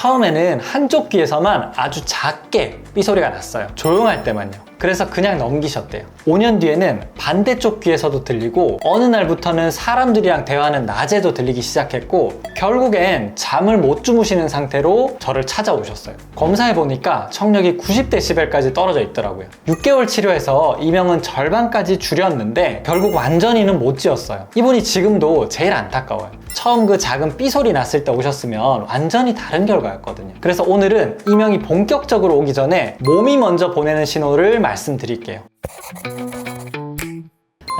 처음에는 한쪽 귀에서만 아주 작게 삐소리가 났어요. 조용할 때만요. 그래서 그냥 넘기셨대요. 5년 뒤에는 반대쪽 귀에서도 들리고 어느 날부터는 사람들이랑 대화하는 낮에도 들리기 시작했고 결국엔 잠을 못 주무시는 상태로 저를 찾아오셨어요. 검사해보니까 청력이 90dB까지 떨어져 있더라고요. 6개월 치료해서 이명은 절반까지 줄였는데 결국 완전히는 못 지었어요. 이분이 지금도 제일 안타까워요. 처음 그 작은 삐소리 났을 때 오셨으면 완전히 다른 결과였거든요. 그래서 오늘은 이명이 본격적으로 오기 전에 몸이 먼저 보내는 신호를 말씀드릴게요.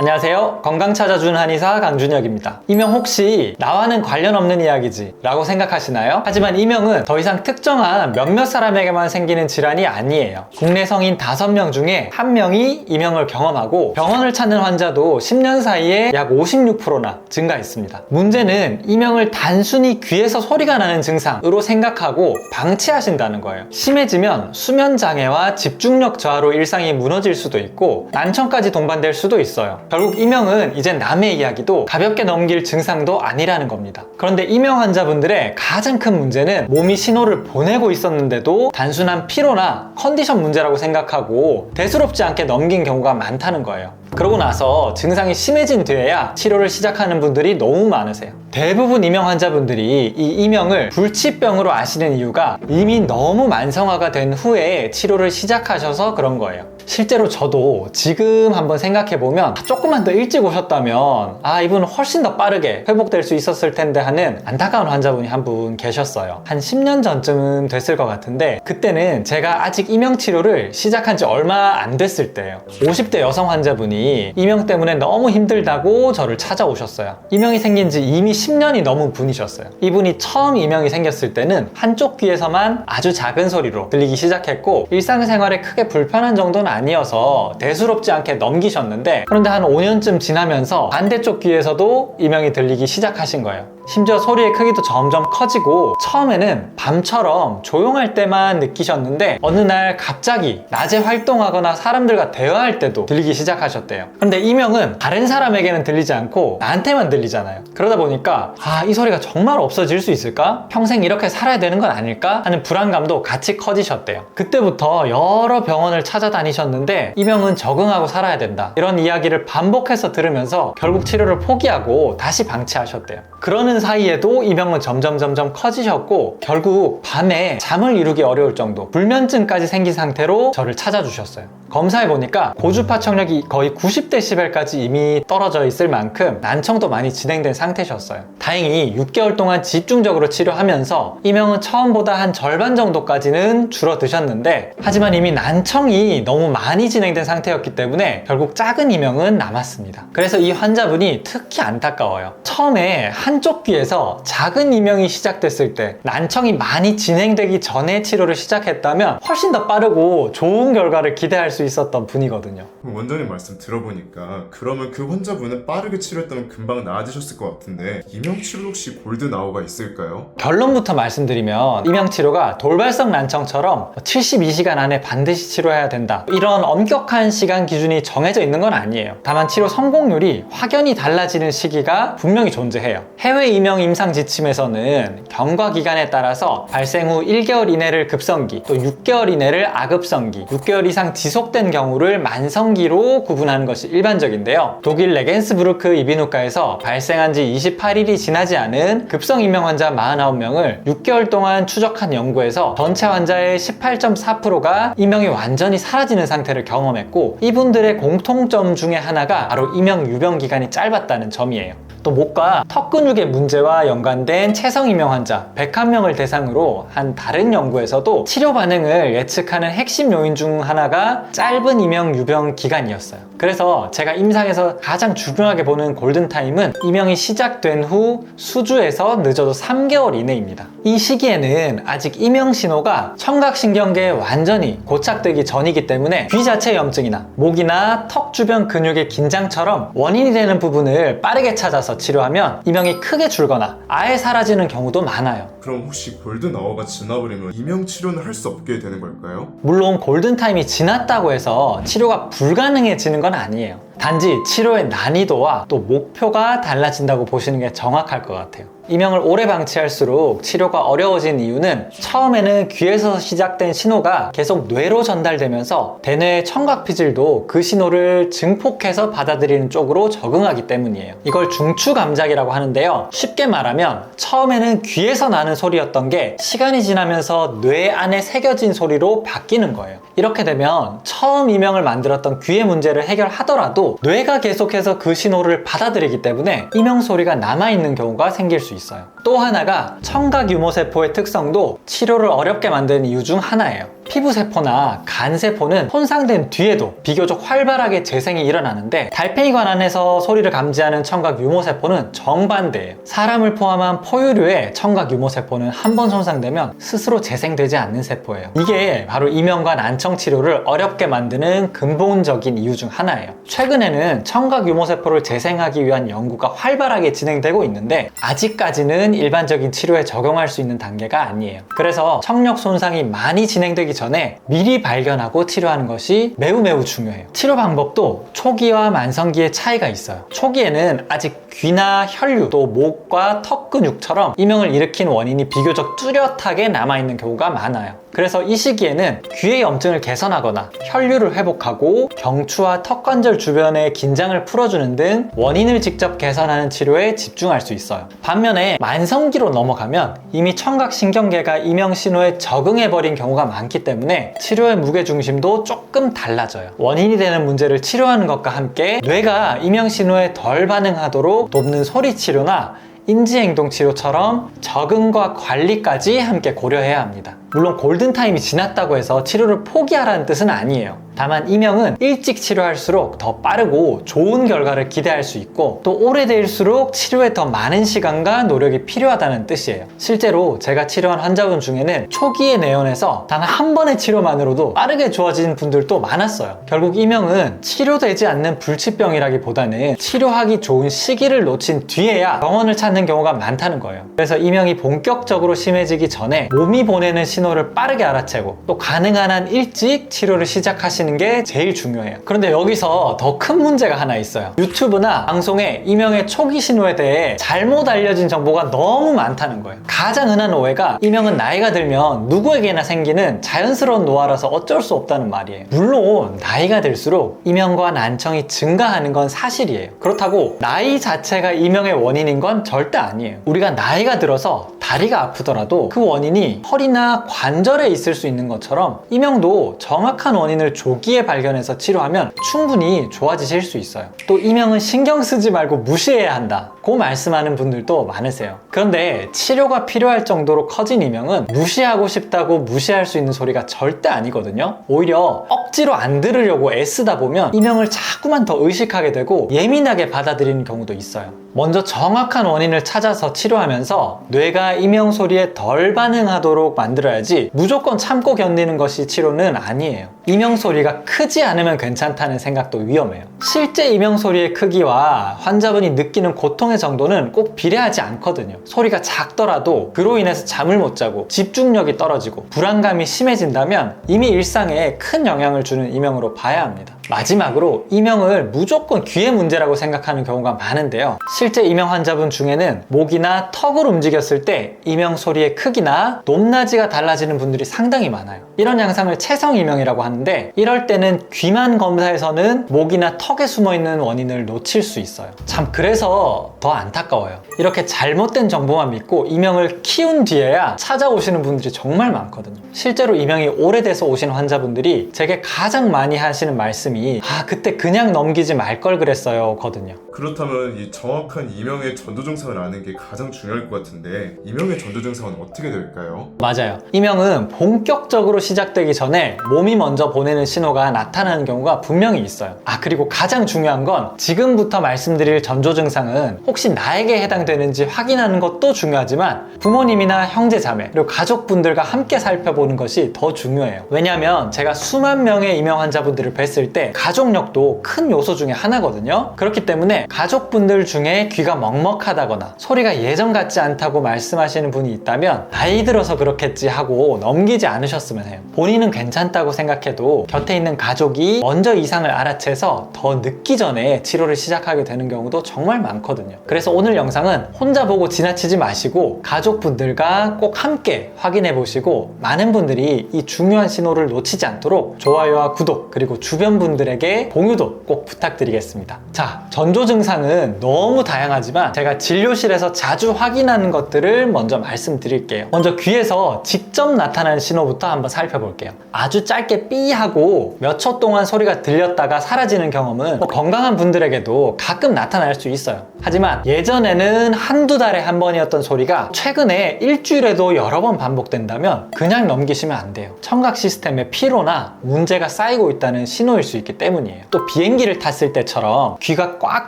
안녕하세요. 건강 찾아준 한의사 강준혁입니다. 이명 혹시 나와는 관련 없는 이야기지 라고 생각하시나요? 하지만 이명은 더 이상 특정한 몇몇 사람에게만 생기는 질환이 아니에요. 국내 성인 5명 중에 1명이 이명을 경험하고 병원을 찾는 환자도 10년 사이에 약 56%나 증가했습니다. 문제는 이명을 단순히 귀에서 소리가 나는 증상으로 생각하고 방치하신다는 거예요. 심해지면 수면 장애와 집중력 저하로 일상이 무너질 수도 있고 난청까지 동반될 수도 있어요. 결국 이명은 이젠 남의 이야기도 가볍게 넘길 증상도 아니라는 겁니다. 그런데 이명 환자분들의 가장 큰 문제는 몸이 신호를 보내고 있었는데도 단순한 피로나 컨디션 문제라고 생각하고 대수롭지 않게 넘긴 경우가 많다는 거예요. 그러고 나서 증상이 심해진 뒤에야 치료를 시작하는 분들이 너무 많으세요. 대부분 이명 환자분들이 이 이명을 불치병으로 아시는 이유가 이미 너무 만성화가 된 후에 치료를 시작하셔서 그런 거예요. 실제로 저도 지금 한번 생각해보면 조금만 더 일찍 오셨다면 이분은 훨씬 더 빠르게 회복될 수 있었을 텐데 하는 안타까운 환자분이 한 분 계셨어요. 한 10년 전쯤은 됐을 것 같은데 그때는 제가 아직 이명 치료를 시작한 지 얼마 안 됐을 때예요. 50대 여성 환자분이 이명 때문에 너무 힘들다고 저를 찾아오셨어요. 이명이 생긴 지 이미 10년이 넘은 분이셨어요. 이분이 처음 이명이 생겼을 때는 한쪽 귀에서만 아주 작은 소리로 들리기 시작했고 일상생활에 크게 불편한 정도는 아니어서 대수롭지 않게 넘기셨는데 그런데 한 5년쯤 지나면서 반대쪽 귀에서도 이명이 들리기 시작하신 거예요. 심지어 소리의 크기도 점점 커지고 처음에는 밤처럼 조용할 때만 느끼셨는데 어느 날 갑자기 낮에 활동하거나 사람들과 대화할 때도 들리기 시작하셨대요. 그런데 이명은 다른 사람에게는 들리지 않고 나한테만 들리잖아요. 그러다 보니까 이 소리가 정말 없어질 수 있을까? 평생 이렇게 살아야 되는 건 아닐까? 하는 불안감도 같이 커지셨대요. 그때부터 여러 병원을 찾아다니셨는데 이명은 적응하고 살아야 된다 이런 이야기를 반복해서 들으면서 결국 치료를 포기하고 다시 방치하셨대요. 그러는 사이에도 이명은 점점 커지셨고 결국 밤에 잠을 이루기 어려울 정도 불면증까지 생긴 상태로 저를 찾아주셨어요. 검사해보니까 고주파 청력이 거의 90dB까지 이미 떨어져 있을 만큼 난청도 많이 진행된 상태셨어요. 다행히 6개월 동안 집중적으로 치료하면서 이명은 처음보다 한 절반 정도까지는 줄어드셨는데 하지만 이미 난청이 너무 많이 진행된 상태였기 때문에 결국 작은 이명은 남았습니다. 그래서 이 환자분이 특히 안타까워요. 처음에 한쪽 귀에서 작은 이명이 시작됐을 때 난청이 많이 진행되기 전에 치료를 시작했다면 훨씬 더 빠르고 좋은 결과를 기대할 수 있었던 분이거든요. 원장님 말씀 들어보니까 그러면 그 환자분은 빠르게 치료했다면 금방 나아지셨을 것 같은데 이명 치료 혹시 골든아워가 있을까요? 결론부터 말씀드리면 이명 치료가 돌발성 난청처럼 72시간 안에 반드시 치료해야 된다 이런 엄격한 시간 기준이 정해져 있는 건 아니에요. 다만 치료 성공률이 확연히 달라지는 시기가 분명히 존재해요. 해외 이명 임상 지침에서는 경과 기간에 따라서 발생 후 1개월 이내를 급성기, 또 6개월 이내를 아급성기, 6개월 이상 지속된 경우를 만성기로 구분하는 것이 일반적인데요. 독일 레겐스부르크 이비인후과에서 발생한 지 28일이 지나지 않은 급성 이명 환자 49명을 6개월 동안 추적한 연구에서 전체 환자의 18.4%가 이명이 완전히 사라지는 상태를 경험했고 이분들의 공통점 중에 하나가 바로 이명 유병 기간이 짧았다는 점이에요. 또 목과 턱 근육의 문제와 연관된 체성 이명 환자 101명을 대상으로 한 다른 연구에서도 치료 반응을 예측하는 핵심 요인 중 하나가 짧은 이명 유병 기간이었어요. 그래서 제가 임상에서 가장 중요하게 보는 골든타임은 이명이 시작된 후 수주에서 늦어도 3개월 이내입니다. 이 시기에는 아직 이명 신호가 청각신경계에 완전히 고착되기 전이기 때문에 귀 자체 염증이나 목이나 턱 주변 근육의 긴장처럼 원인이 되는 부분을 빠르게 찾아서 치료하면 이명이 크게 줄거나 아예 사라지는 경우도 많아요. 그럼 혹시 골든아워가 지나버리면 이명 치료는 할 수 없게 되는 걸까요? 물론 골든타임이 지났다고 해서 치료가 불가능해지는 건 아니에요. 단지 치료의 난이도와 또 목표가 달라진다고 보시는 게 정확할 것 같아요. 이명을 오래 방치할수록 치료가 어려워진 이유는 처음에는 귀에서 시작된 신호가 계속 뇌로 전달되면서 대뇌의 청각피질도 그 신호를 증폭해서 받아들이는 쪽으로 적응하기 때문이에요. 이걸 중추감작이라고 하는데요. 쉽게 말하면 처음에는 귀에서 나는 소리였던 게 시간이 지나면서 뇌 안에 새겨진 소리로 바뀌는 거예요. 이렇게 되면 처음 이명을 만들었던 귀의 문제를 해결하더라도 뇌가 계속해서 그 신호를 받아들이기 때문에 이명 소리가 남아있는 경우가 생길 수 있어요. 또 하나가 청각 유모세포의 특성도 치료를 어렵게 만드는 이유 중 하나예요. 피부세포나 간세포는 손상된 뒤에도 비교적 활발하게 재생이 일어나는데 달팽이관 안에서 소리를 감지하는 청각 유모세포는 정반대예요. 사람을 포함한 포유류의 청각 유모세포는 한 번 손상되면 스스로 재생되지 않는 세포예요. 이게 바로 이명과 난청 치료를 어렵게 만드는 근본적인 이유 중 하나예요. 최근에는 청각 유모세포를 재생하기 위한 연구가 활발하게 진행되고 있는데 아직까지는 일반적인 치료에 적용할 수 있는 단계가 아니에요. 그래서 청력 손상이 많이 진행되기 전에 미리 발견하고 치료하는 것이 매우 중요해요. 치료 방법도 초기와 만성기의 차이가 있어요. 초기에는 아직 귀나 혈류, 또 목과 턱 근육처럼 이명을 일으킨 원인이 비교적 뚜렷하게 남아있는 경우가 많아요. 그래서 이 시기에는 귀의 염증을 개선하거나 혈류를 회복하고 경추와 턱관절 주변의 긴장을 풀어주는 등 원인을 직접 개선하는 치료에 집중할 수 있어요. 반면에 만성기로 넘어가면 이미 청각신경계가 이명 신호에 적응해버린 경우가 많기 때문에 치료의 무게중심도 조금 달라져요. 원인이 되는 문제를 치료하는 것과 함께 뇌가 이명 신호에 덜 반응하도록 돕는 소리 치료나 인지행동 치료처럼 적응과 관리까지 함께 고려해야 합니다. 물론 골든타임이 지났다고 해서 치료를 포기하라는 뜻은 아니에요. 다만 이명은 일찍 치료할수록 더 빠르고 좋은 결과를 기대할 수 있고 또 오래될수록 치료에 더 많은 시간과 노력이 필요하다는 뜻이에요. 실제로 제가 치료한 환자분 중에는 초기에 내원해서 단 한 번의 치료만으로도 빠르게 좋아진 분들도 많았어요. 결국 이명은 치료되지 않는 불치병이라기보다는 치료하기 좋은 시기를 놓친 뒤에야 병원을 찾는 경우가 많다는 거예요. 그래서 이명이 본격적으로 심해지기 전에 몸이 보내는 신호를 빠르게 알아채고 또 가능한 한 일찍 치료를 시작하시는 게 제일 중요해요. 그런데 여기서 더 큰 문제가 하나 있어요. 유튜브나 방송에 이명의 초기 신호에 대해 잘못 알려진 정보가 너무 많다는 거예요. 가장 흔한 오해가 이명은 나이가 들면 누구에게나 생기는 자연스러운 노화라서 어쩔 수 없다는 말이에요. 물론 나이가 들수록 이명과 난청이 증가하는 건 사실이에요. 그렇다고 나이 자체가 이명의 원인인 건 절대 아니에요. 우리가 나이가 들어서 다리가 아프더라도 그 원인이 허리나 관절에 있을 수 있는 것처럼 이명도 정확한 원인을 조기에 발견해서 치료하면 충분히 좋아지실 수 있어요. 또 이명은 신경 쓰지 말고 무시해야 한다, 고 말씀하는 분들도 많으세요. 그런데 치료가 필요할 정도로 커진 이명은 무시하고 싶다고 무시할 수 있는 소리가 절대 아니거든요. 오히려 억지로 안 들으려고 애쓰다 보면 이명을 자꾸만 더 의식하게 되고 예민하게 받아들이는 경우도 있어요. 먼저 정확한 원인을 찾아서 치료하면서 뇌가 이명 소리에 덜 반응하도록 만들어야지 무조건 참고 견디는 것이 치료는 아니에요. 이명 소리가 크지 않으면 괜찮다는 생각도 위험해요. 실제 이명 소리의 크기와 환자분이 느끼는 고통의 정도는 꼭 비례하지 않거든요. 소리가 작더라도 그로 인해서 잠을 못 자고 집중력이 떨어지고 불안감이 심해진다면 이미 일상에 큰 영향을 주는 이명으로 봐야 합니다. 마지막으로 이명을 무조건 귀의 문제라고 생각하는 경우가 많은데요. 실제 이명 환자분 중에는 목이나 턱을 움직였을 때 이명 소리의 크기나 높낮이가 달라지는 분들이 상당히 많아요. 이런 양상을 체성 이명이라고 하는데 이럴 때는 귀만 검사해서는 목이나 턱에 숨어있는 원인을 놓칠 수 있어요. 참 그래서 더 안타까워요. 이렇게 잘못된 정보만 믿고 이명을 키운 뒤에야 찾아오시는 분들이 정말 많거든요. 실제로 이명이 오래돼서 오신 환자분들이 제게 가장 많이 하시는 말씀이 그때 그냥 넘기지 말 걸 그랬어요 거든요. 그렇다면 이 정확한 이명의 전조 증상을 아는 게 가장 중요할 것 같은데 이명의 전조 증상은 어떻게 될까요? 맞아요. 이명은 본격적으로 시작되기 전에 몸이 먼저 보내는 신호가 나타나는 경우가 분명히 있어요. 그리고 가장 중요한 건 지금부터 말씀드릴 전조 증상은 혹시 나에게 해당되는지 확인하는 것도 중요하지만 부모님이나 형제 자매 그리고 가족분들과 함께 살펴보는 것이 더 중요해요. 왜냐하면 제가 수만 명의 이명 환자분들을 뵀을 때 때 가족력도 큰 요소 중에 하나거든요. 그렇기 때문에 가족분들 중에 귀가 먹먹하다거나 소리가 예전 같지 않다고 말씀하시는 분이 있다면 나이 들어서 그렇겠지 하고 넘기지 않으셨으면 해요. 본인은 괜찮다고 생각해도 곁에 있는 가족이 먼저 이상을 알아채서 더 늦기 전에 치료를 시작하게 되는 경우도 정말 많거든요. 그래서 오늘 영상은 혼자 보고 지나치지 마시고 가족분들과 꼭 함께 확인해 보시고 많은 분들이 이 중요한 신호를 놓치지 않도록 좋아요와 구독 그리고 주변 분들에게 공유도 꼭 부탁드리겠습니다. 자, 전조 증상은 너무 다양하지만 제가 진료실에서 자주 확인하는 것들을 먼저 말씀드릴게요. 먼저 귀에서 직접 나타나는 신호부터 한번 살펴볼게요. 아주 짧게 삐 하고 몇 초 동안 소리가 들렸다가 사라지는 경험은 건강한 분들에게도 가끔 나타날 수 있어요. 하지만 예전에는 한두 달에 한 번이었던 소리가 최근에 일주일에도 여러 번 반복된다면 그냥 넘기시면 안 돼요. 청각 시스템에 피로나 문제가 쌓이고 있다는 신호일 수 있기 때문이에요. 또 비행기를 탔을 때처럼 귀가 꽉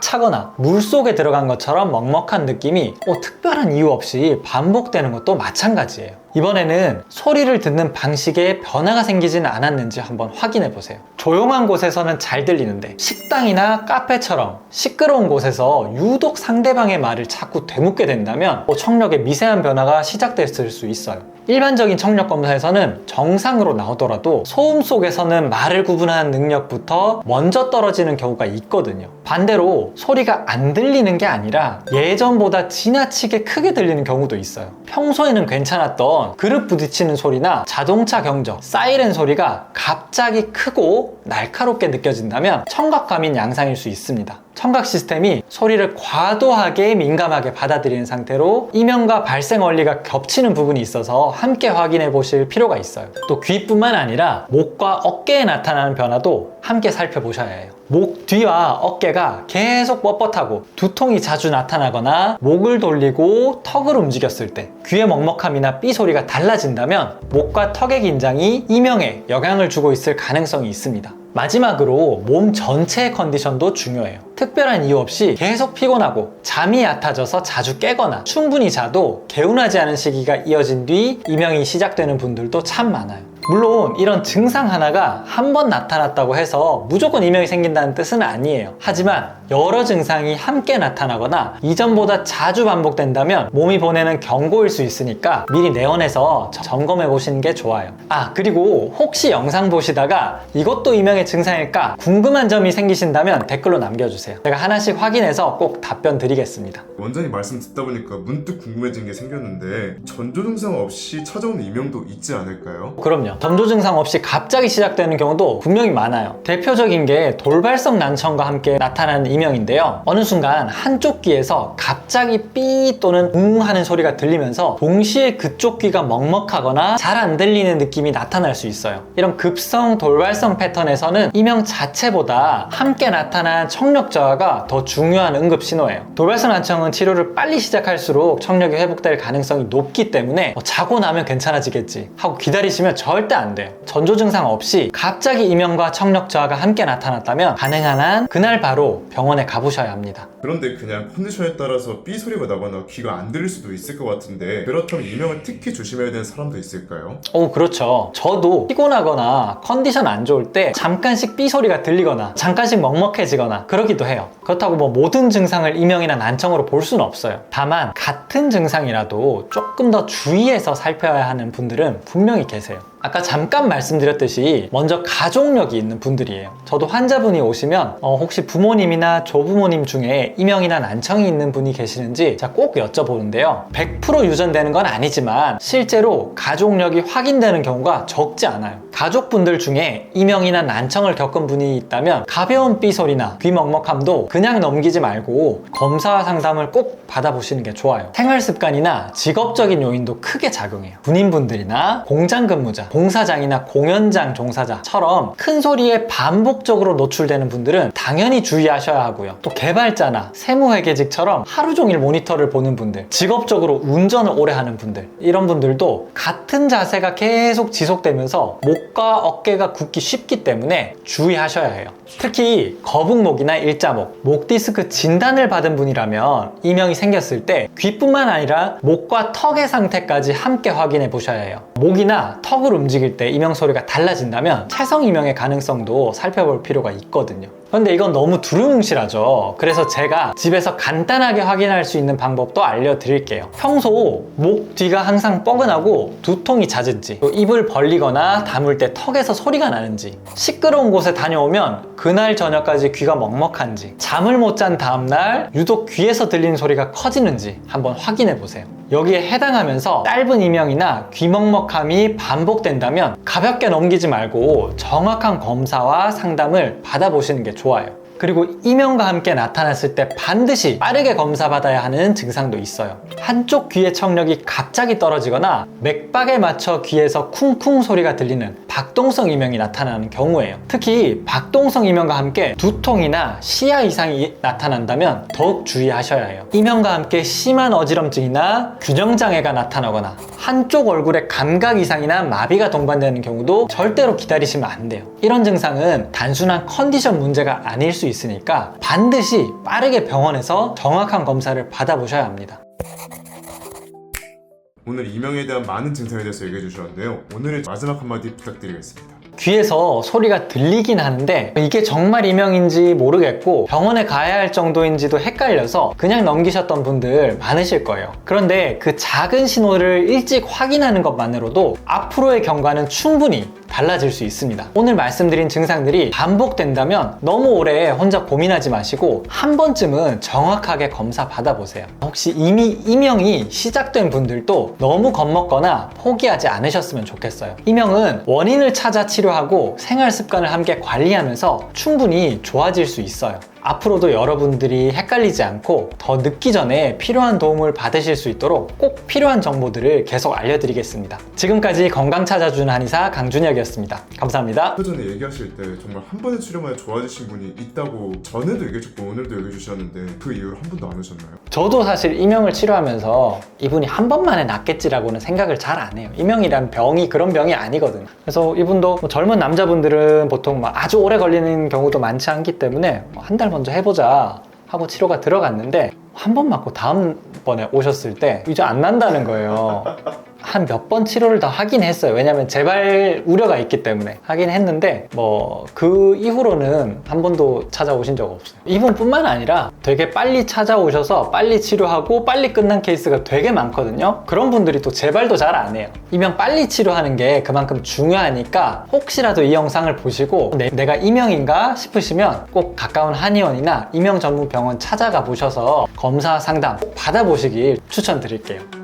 차거나 물속에 들어간 것처럼 먹먹한 느낌이 특별한 이유 없이 반복되는 것도 마찬가지예요. 이번에는 소리를 듣는 방식에 변화가 생기지는 않았는지 한번 확인해 보세요. 조용한 곳에서는 잘 들리는데 식당이나 카페처럼 시끄러운 곳에서 유독 상대방의 말을 자꾸 되묻게 된다면 청력에 미세한 변화가 시작됐을 수 있어요. 일반적인 청력 검사에서는 정상으로 나오더라도 소음 속에서는 말을 구분하는 능력부터 먼저 떨어지는 경우가 있거든요. 반대로 소리가 안 들리는 게 아니라 예전보다 지나치게 크게 들리는 경우도 있어요. 평소에는 괜찮았던 그릇 부딪히는 소리나 자동차 경적, 사이렌 소리가 갑자기 크고 날카롭게 느껴진다면 청각과민 양상일 수 있습니다. 청각 시스템이 소리를 과도하게 민감하게 받아들이는 상태로 이명과 발생 원리가 겹치는 부분이 있어서 함께 확인해 보실 필요가 있어요. 또 귀뿐만 아니라 목과 어깨에 나타나는 변화도 함께 살펴보셔야 해요. 목 뒤와 어깨가 계속 뻣뻣하고 두통이 자주 나타나거나 목을 돌리고 턱을 움직였을 때 귀의 먹먹함이나 삐 소리가 달라진다면 목과 턱의 긴장이 이명에 영향을 주고 있을 가능성이 있습니다. 마지막으로 몸 전체의 컨디션도 중요해요. 특별한 이유 없이 계속 피곤하고 잠이 얕아져서 자주 깨거나 충분히 자도 개운하지 않은 시기가 이어진 뒤 이명이 시작되는 분들도 참 많아요. 물론 이런 증상 하나가 한 번 나타났다고 해서 무조건 이명이 생긴다는 뜻은 아니에요. 하지만 여러 증상이 함께 나타나거나 이전보다 자주 반복된다면 몸이 보내는 경고일 수 있으니까 미리 내원해서 점검해 보시는 게 좋아요. 그리고 혹시 영상 보시다가 이것도 이명의 증상일까 궁금한 점이 생기신다면 댓글로 남겨주세요. 제가 하나씩 확인해서 꼭 답변 드리겠습니다. 원장님 말씀 듣다 보니까 문득 궁금해진 게 생겼는데 전조 증상 없이 찾아오는 이명도 있지 않을까요? 그럼요. 전조 증상 없이 갑자기 시작되는 경우도 분명히 많아요. 대표적인 게 돌발성 난청과 함께 나타나는 이명인데요. 어느 순간 한쪽 귀에서 갑자기 삐 또는 웅 하는 소리가 들리면서 동시에 그쪽 귀가 먹먹하거나 잘 안 들리는 느낌이 나타날 수 있어요. 이런 급성 돌발성 패턴에서는 이명 자체보다 함께 나타난 청력 저하가 더 중요한 응급 신호예요. 돌발성 난청은 치료를 빨리 시작할수록 청력이 회복될 가능성이 높기 때문에 자고 나면 괜찮아지겠지 하고 기다리시면 절대 안 돼요. 전조 증상 없이 갑자기 이명과 청력 저하가 함께 나타났다면 가능한 한 그날 바로 병원에 가보셔야 합니다. 그런데 그냥 컨디션에 따라서 삐 소리가 나거나 귀가 안 들릴 수도 있을 것 같은데 그렇다면 이명을 특히 조심해야 되는 사람도 있을까요? 그렇죠. 저도 피곤하거나 컨디션 안 좋을 때 잠깐씩 삐 소리가 들리거나 잠깐씩 먹먹해지거나 그러기도 해요. 그렇다고 모든 증상을 이명이나 난청으로 볼 수는 없어요. 다만 같은 증상이라도 조금 더 주의해서 살펴야 하는 분들은 분명히 계세요. 아까 잠깐 말씀드렸듯이 먼저 가족력이 있는 분들이에요. 저도 환자분이 오시면 혹시 부모님이나 조부모님 중에 이명이나 난청이 있는 분이 계시는지 꼭 여쭤보는데요. 100% 유전되는 건 아니지만 실제로 가족력이 확인되는 경우가 적지 않아요. 가족분들 중에 이명이나 난청을 겪은 분이 있다면 가벼운 삐소리나 귀 먹먹함도 그냥 넘기지 말고 검사와 상담을 꼭 받아보시는 게 좋아요. 생활습관이나 직업적인 요인도 크게 작용해요. 군인분들이나 공장근무자, 공사장이나 공연장 종사자처럼 큰 소리에 반복적으로 노출되는 분들은 당연히 주의하셔야 하고요. 또 개발자나 세무회계직처럼 하루 종일 모니터를 보는 분들, 직업적으로 운전을 오래 하는 분들, 이런 분들도 같은 자세가 계속 지속되면서 목 목과 어깨가 굳기 쉽기 때문에 주의하셔야 해요. 특히 거북목이나 일자목, 목 디스크 진단을 받은 분이라면 이명이 생겼을 때 귀뿐만 아니라 목과 턱의 상태까지 함께 확인해 보셔야 해요. 목이나 턱을 움직일 때 이명 소리가 달라진다면 체성 이명의 가능성도 살펴볼 필요가 있거든요. 그런데 이건 너무 두루뭉실하죠. 그래서 제가 집에서 간단하게 확인할 수 있는 방법도 알려드릴게요. 평소 목 뒤가 항상 뻐근하고 두통이 잦은지, 또 입을 벌리거나 다물 때 턱에서 소리가 나는지, 시끄러운 곳에 다녀오면 그날 저녁까지 귀가 먹먹한지, 잠을 못 잔 다음날 유독 귀에서 들리는 소리가 커지는지 한번 확인해 보세요. 여기에 해당하면서 짧은 이명이나 귀먹먹함이 반복된다면 가볍게 넘기지 말고 정확한 검사와 상담을 받아보시는 게 좋아요. 그리고 이명과 함께 나타났을 때 반드시 빠르게 검사받아야 하는 증상도 있어요. 한쪽 귀의 청력이 갑자기 떨어지거나 맥박에 맞춰 귀에서 쿵쿵 소리가 들리는 박동성 이명이 나타나는 경우예요. 특히 박동성 이명과 함께 두통이나 시야 이상이 나타난다면 더욱 주의하셔야 해요. 이명과 함께 심한 어지럼증이나 균형장애가 나타나거나 한쪽 얼굴에 감각 이상이나 마비가 동반되는 경우도 절대로 기다리시면 안 돼요. 이런 증상은 단순한 컨디션 문제가 아닐 수 있으니까 반드시 빠르게 병원에서 정확한 검사를 받아보셔야 합니다. 오늘 이명에 대한 많은 증상에 대해서 얘기해 주셨는데요. 오늘의 마지막 한마디 부탁드리겠습니다. 귀에서 소리가 들리긴 하는데 이게 정말 이명인지 모르겠고 병원에 가야 할 정도인지도 헷갈려서 그냥 넘기셨던 분들 많으실 거예요. 그런데 그 작은 신호를 일찍 확인하는 것만으로도 앞으로의 경과는 충분히 달라질 수 있습니다. 오늘 말씀드린 증상들이 반복된다면 너무 오래 혼자 고민하지 마시고 한 번쯤은 정확하게 검사 받아보세요. 혹시 이미 이명이 시작된 분들도 너무 겁먹거나 포기하지 않으셨으면 좋겠어요. 이명은 원인을 찾아 치료하고 생활 습관을 함께 관리하면서 충분히 좋아질 수 있어요. 앞으로도 여러분들이 헷갈리지 않고 더 늦기 전에 필요한 도움을 받으실 수 있도록 꼭 필요한 정보들을 계속 알려드리겠습니다. 지금까지 건강 찾아주는 한의사 강준혁이었습니다. 감사합니다. 아까 전에 얘기하실 때 정말 한 번의 치료만에 좋아지신 분이 있다고 전에도 얘기해줬고 오늘도 얘기해 주셨는데 그 이후로 한 번도 안 오셨나요? 저도 사실 이명을 치료하면서 이분이 한 번만에 낫겠지라고는 생각을 잘 안 해요. 이명이란 병이 그런 병이 아니거든요. 그래서 이분도 뭐 젊은 남자분들은 보통 막 아주 오래 걸리는 경우도 많지 않기 때문에 한 달 먼저 해보자 하고 치료가 들어갔는데 한 번 맞고 다음번에 오셨을 때 이제 안 난다는 거예요. 한 몇 번 치료를 다 하긴 했어요. 왜냐면 재발 우려가 있기 때문에 하긴 했는데 뭐 그 이후로는 한 번도 찾아오신 적 없어요. 이분뿐만 아니라 되게 빨리 찾아오셔서 빨리 치료하고 빨리 끝난 케이스가 되게 많거든요. 그런 분들이 또 재발도 잘 안 해요. 이명 빨리 치료하는 게 그만큼 중요하니까 혹시라도 이 영상을 보시고 내가 이명인가 싶으시면 꼭 가까운 한의원이나 이명 전문 병원 찾아가 보셔서 검사 상담 꼭 받아보시길 추천드릴게요.